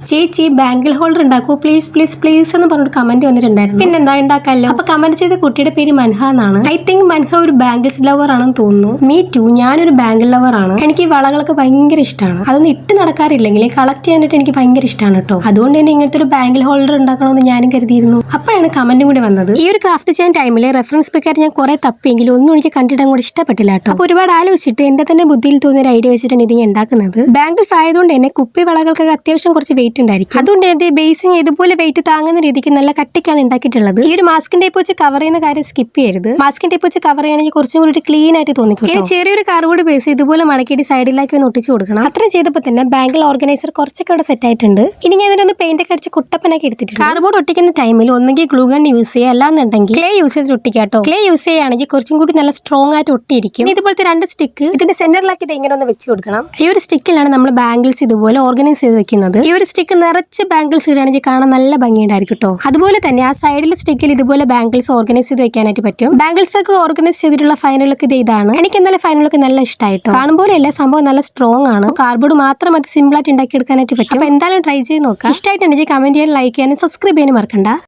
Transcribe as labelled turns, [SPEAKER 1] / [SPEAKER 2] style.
[SPEAKER 1] ചേച്ചി bangle holder ഉണ്ടാക്കൂ please please please എന്ന് പറഞ്ഞിട്ട് കമന്റ് വന്നിട്ടുണ്ടായിരുന്നു. പിന്നെ എന്താ ഉണ്ടാക്കാമല്ലോ. അപ്പൊ കമന്റ് ചെയ്ത കുട്ടിയുടെ പേര് മൻഹ എന്നാണ്. ഐ തിങ്ക് മൻഹ ഒരു ബാങ്കിൾസ് ലവർ ആണെന്ന് തോന്നുന്നു. മീ ടു, ഞാനൊരു ബാങ്കിൾ ലവർ ആണ്. എനിക്ക് ഈ വളകളൊക്കെ ഭയങ്കര ഇഷ്ടമാണ്. അതൊന്നും ഇട്ട് നടക്കാറില്ലെങ്കിൽ കളക്ട് ചെയ്യാനായിട്ട് എനിക്ക് ഭയങ്കര ഇഷ്ടമാണ് കേട്ടോ. അതുകൊണ്ട് തന്നെ ഇങ്ങനത്തെ ഒരു ബാങ്കിൾ ഹോൾഡർ ഉണ്ടാക്കണമെന്ന് ഞാനും കരുതിയിരുന്നു. അപ്പോഴാണ് കമന്റും കൂടി വന്നത്. ഈ ഒരു ക്രാഫ്റ്റ് ചെയ്യാൻ ടൈമിൽ റെഫറൻസ് പ്രകാരം ഞാൻ കുറെ തപ്പിയെങ്കിലും ഒന്നും എനിക്ക് കണ്ടിട്ട് അങ്ങോട്ട് ഇഷ്ടപ്പെട്ടില്ല കേട്ടോ. അപ്പൊ ഒരുപാട് ആലോചിച്ചിട്ട് എന്റെ തന്നെ ബുദ്ധിയിൽ തോന്നിയ ഒരു ഐഡിയ വെച്ചിട്ടാണ് ഇത് ഉണ്ടാക്കുന്നത്. ബാങ്കിൾസ് ആയതുകൊണ്ട് തന്നെ കുപ്പി വളകൾക്കൊക്കെ അത്യാവശ്യം കുറച്ച് വെയിറ്റ് ഉണ്ടായിരിക്കും. അതുകൊണ്ട് തന്നെ ബേസിങ് ഇതുപോലെ വെയിറ്റ് താങ്ങുന്ന രീതിക്ക് നല്ല കട്ടിക്കാണ് ഉണ്ടാക്കിയിട്ടുള്ളത്. ഈ ഒരു മാസ്കിൻ ടേപ്പ് വെച്ച് കവർ ചെയ്യുന്ന കാര്യം സ്കിപ്പ് ചെയ്യരുത്. മാസ്കിൻ ടേപ്പ് വെച്ച് കവർ ചെയ്യണമെങ്കിൽ കുറച്ചും കൂടി ക്ലീൻ ആയിട്ട് തോന്നിക്കും. ഇനി ചെറിയൊരു കാർഡ്ബോർഡ് ബേസ് ഇതുപോലെ മടക്കിയിട്ട് സൈഡിലേക്ക് ഒന്ന് ഒട്ടിച്ചു കൊടുക്കണം. അത്രയും ചെയ്തപ്പോൾ തന്നെ ബാങ്കിൾ ഓർഗനൈസർ കുറച്ചൊക്കെ അവിടെ സെറ്റ് ആയിട്ടുണ്ട്. ഇനി ഞാൻ ഇതിനൊന്ന് പെയിന്റ് ഒക്കെ അടിച്ച് കുട്ടപ്പനാക്കി എടുത്തിട്ടുണ്ട്. കാർഡ്ബോർഡ് ഒട്ടിക്കുന്ന ടൈമിൽ ഒന്നെങ്കിൽ ഗ്ലൂ ഗൺ യൂസ് ചെയ്യുക, അല്ലാന്നുണ്ടെങ്കിൽ ക്ലേ യൂസ് ചെയ്ത് ഒട്ടിക്കാട്ടോ. ക്ലേ യൂസ് ചെയ്യുകയാണെങ്കിൽ കുറച്ചും കൂടി നല്ല സ്ട്രോങ് ആയിട്ട് ഒട്ടിയിരിക്കും. ഇതുപോലത്തെ 2 സ്റ്റിക്ക് ഇതിന്റെ സെന്ററിലാക്കി ഇത് ഇങ്ങനെ ഒന്ന് വെച്ച് കൊടുക്കണം. ഈ ഒരു സ്റ്റിക്കിലാണ് നമ്മൾ ബാങ്കിൾസ് ഇതുപോലെ ഓർഗനൈസ് ചെയ്ത് വെക്കുന്നത്. ഈ ഒരു സ്റ്റിക്ക് നിറച്ച് ബാങ്കിൾസ് ഇടുകയാണെങ്കിൽ കാണാൻ നല്ല ഭംഗിയുണ്ടായിരിക്കും കേട്ടോ. അതുപോലെ തന്നെ ആ സൈഡിലെ സ്റ്റിക്കിൽ ഇതുപോലെ ബാങ്കിൾസ് ഓർഗനൈസ് ചെയ്ത് വെക്കാനായിട്ട് പറ്റും. ബാങ്കിൾസ് ഒക്കെ ഓർഗനൈസ് ചെയ്തിട്ടുള്ള ഫൈനലൊക്കെ ഇതാണ്. എനിക്ക് എന്തായാലും ഫൈനലൊക്കെ നല്ല ഇഷ്ടമായിട്ടോ. കാണുമ്പോഴല്ല സംഭവം നല്ല സ്ട്രോങ് ആണ്. കാർഡ്ബോർഡ് മാത്രം അത് സിമ്പിൾ ആയിട്ട് ഉണ്ടാക്കി എടുക്കാനായിട്ട് പറ്റും. അപ്പൊ എന്തായാലും ട്രൈ ചെയ്ത് നോക്കാം. ഇഷ്ടമായിട്ടുണ്ടെങ്കിൽ കമന്റ് ചെയ്യാൻ, ലൈക്ക് ചെയ്യാനും സബ്സ്ക്രൈബ് ചെയ്യാനും മറക്കണ്ട.